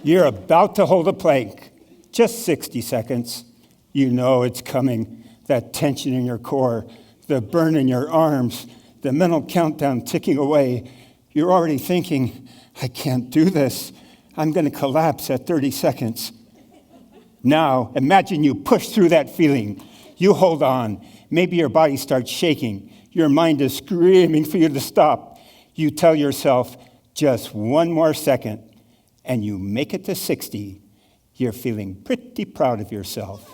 You're about to hold a plank. Just 60 seconds. You know it's coming. That tension in your core, the burn in your arms, the mental countdown ticking away. You're already thinking, I can't do this. I'm going to collapse at 30 seconds. Now, imagine you push through that feeling. You hold on. Maybe your body starts shaking. Your mind is screaming for you to stop. You tell yourself, just one more second, and you make it to 60. You're feeling pretty proud of yourself.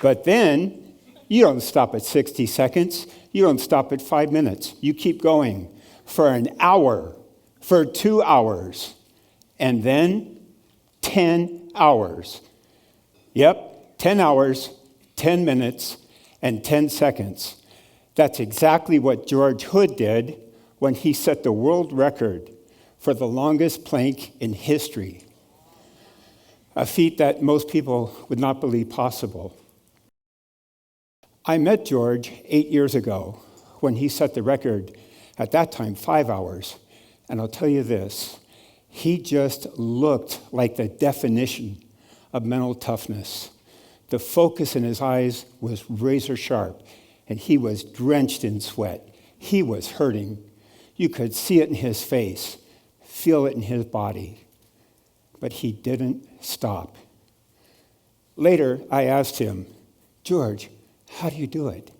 But then, you don't stop at 60 seconds. You don't stop at 5 minutes. You keep going for an hour, for 2 hours, and then 10 hours. Yep, 10 hours, 10 minutes, and 10 seconds. That's exactly what George Hood did when he set the world record for the longest plank in history. A feat that most people would not believe possible. I met George 8 years ago when he set the record, at that time, 5 hours. And I'll tell you this, he just looked like the definition of mental toughness. The focus in his eyes was razor sharp, and he was drenched in sweat. He was hurting. You could see it in his face, feel it in his body. But he didn't stop. Later, I asked him, George, how do you do it?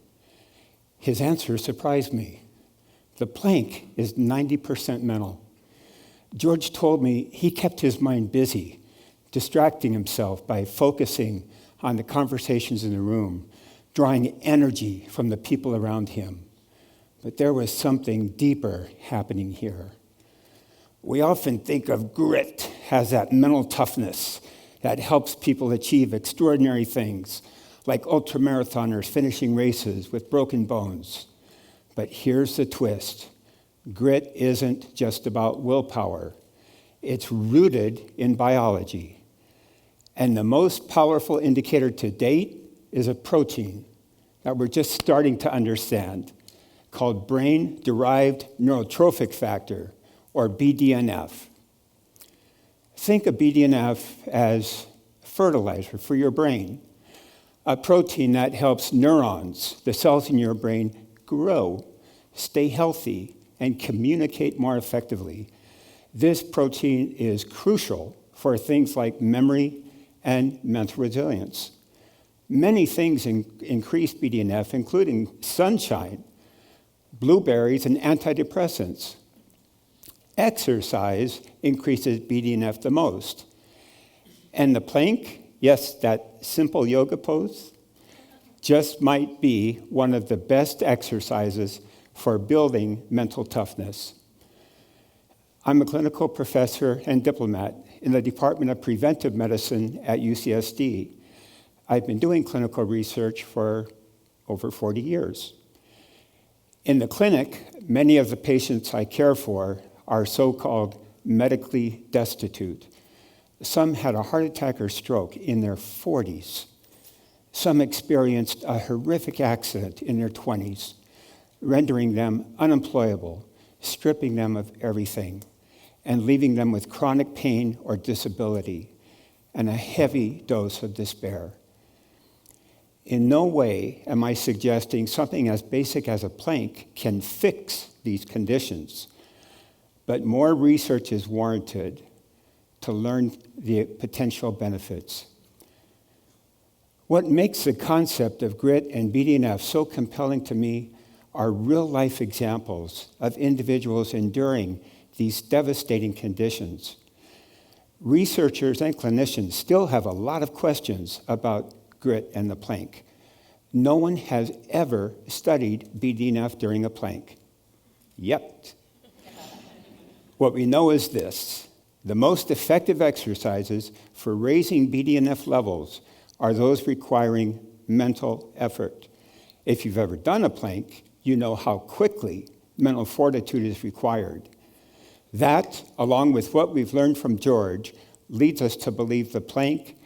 His answer surprised me. The plank is 90% mental. George told me he kept his mind busy, distracting himself by focusing on the conversations in the room, drawing energy from the people around him. But there was something deeper happening here. We often think of grit as that mental toughness that helps people achieve extraordinary things, like ultramarathoners finishing races with broken bones. But here's the twist. Grit isn't just about willpower. It's rooted in biology. And the most powerful indicator to date is a protein that we're just starting to understand, called Brain-Derived Neurotrophic Factor, or BDNF. Think of BDNF as fertilizer for your brain, a protein that helps neurons, the cells in your brain, grow, stay healthy, and communicate more effectively. This protein is crucial for things like memory and mental resilience. Many things increase BDNF, including sunshine, blueberries, and antidepressants. Exercise increases BDNF the most. And the plank, yes, that simple yoga pose, just might be one of the best exercises for building mental toughness. I'm a clinical professor and diplomat in the Department of Preventive Medicine at UCSD. I've been doing clinical research for over 40 years. In the clinic, many of the patients I care for are so-called medically destitute. Some had a heart attack or stroke in their 40s. Some experienced a horrific accident in their 20s, rendering them unemployable, stripping them of everything, and leaving them with chronic pain or disability and a heavy dose of despair. In no way am I suggesting something as basic as a plank can fix these conditions, but more research is warranted to learn the potential benefits. What makes the concept of grit and BDNF so compelling to me are real-life examples of individuals enduring these devastating conditions. Researchers and clinicians still have a lot of questions about grit and the plank. No one has ever studied BDNF during a plank, yet. What we know is this: the most effective exercises for raising BDNF levels are those requiring mental effort. If you've ever done a plank, you know how quickly mental fortitude is required. That, along with what we've learned from George, leads us to believe the plank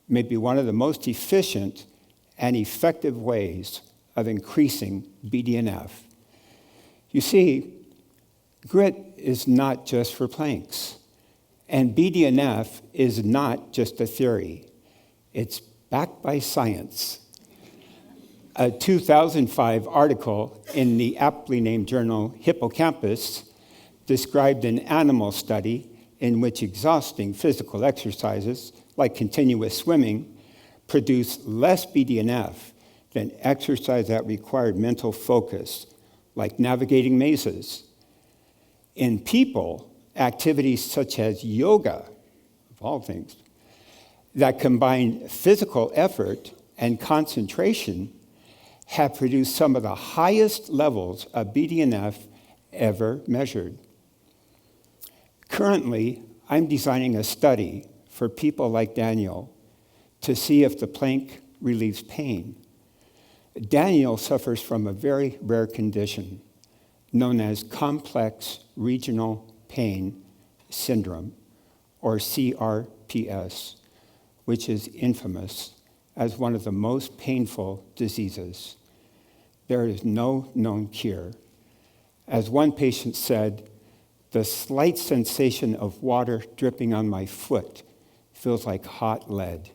may be one of the most efficient and effective ways of increasing BDNF. You see, grit is not just for planks, and BDNF is not just a theory. It's backed by science. A 2005 article in the aptly named journal Hippocampus described an animal study in which exhausting physical exercises, like continuous swimming, produce less BDNF than exercise that required mental focus, like navigating mazes. In people, activities such as yoga, of all things, that combine physical effort and concentration have produced some of the highest levels of BDNF ever measured. Currently, I'm designing a study for people like Daniel to see if the plank relieves pain. Daniel suffers from a very rare condition known as complex regional pain syndrome, or CRPS, which is infamous as one of the most painful diseases. There is no known cure. As one patient said, "The slight sensation of water dripping on my foot feels like hot lead."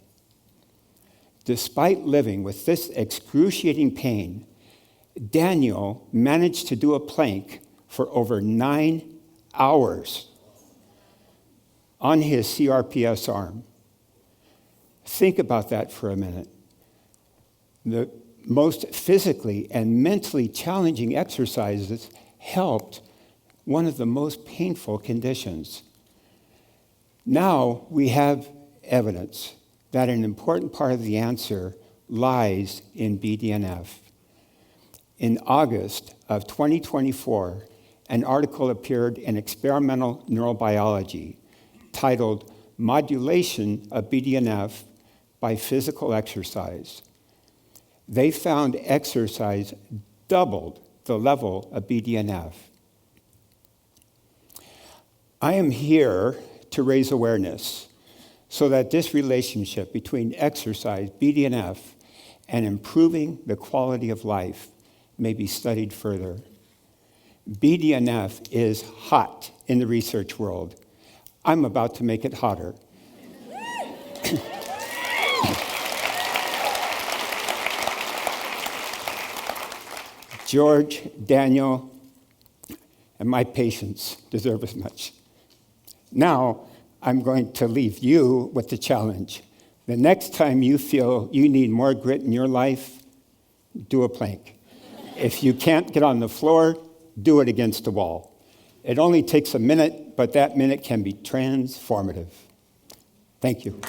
Despite living with this excruciating pain, Daniel managed to do a plank for over 9 hours on his CRPS arm. Think about that for a minute. The most physically and mentally challenging exercises helped one of the most painful conditions. Now we have evidence that an important part of the answer lies in BDNF. In August of 2024, an article appeared in Experimental Neurobiology titled "Modulation of BDNF by Physical Exercise." They found exercise doubled the level of BDNF. I am here to raise awareness so that this relationship between exercise, BDNF, and improving the quality of life may be studied further. BDNF is hot in the research world. I'm about to make it hotter. George, Daniel, and my patients deserve as much. Now, I'm going to leave you with the challenge. The next time you feel you need more grit in your life, do a plank. If you can't get on the floor, do it against the wall. It only takes a minute, but that minute can be transformative. Thank you.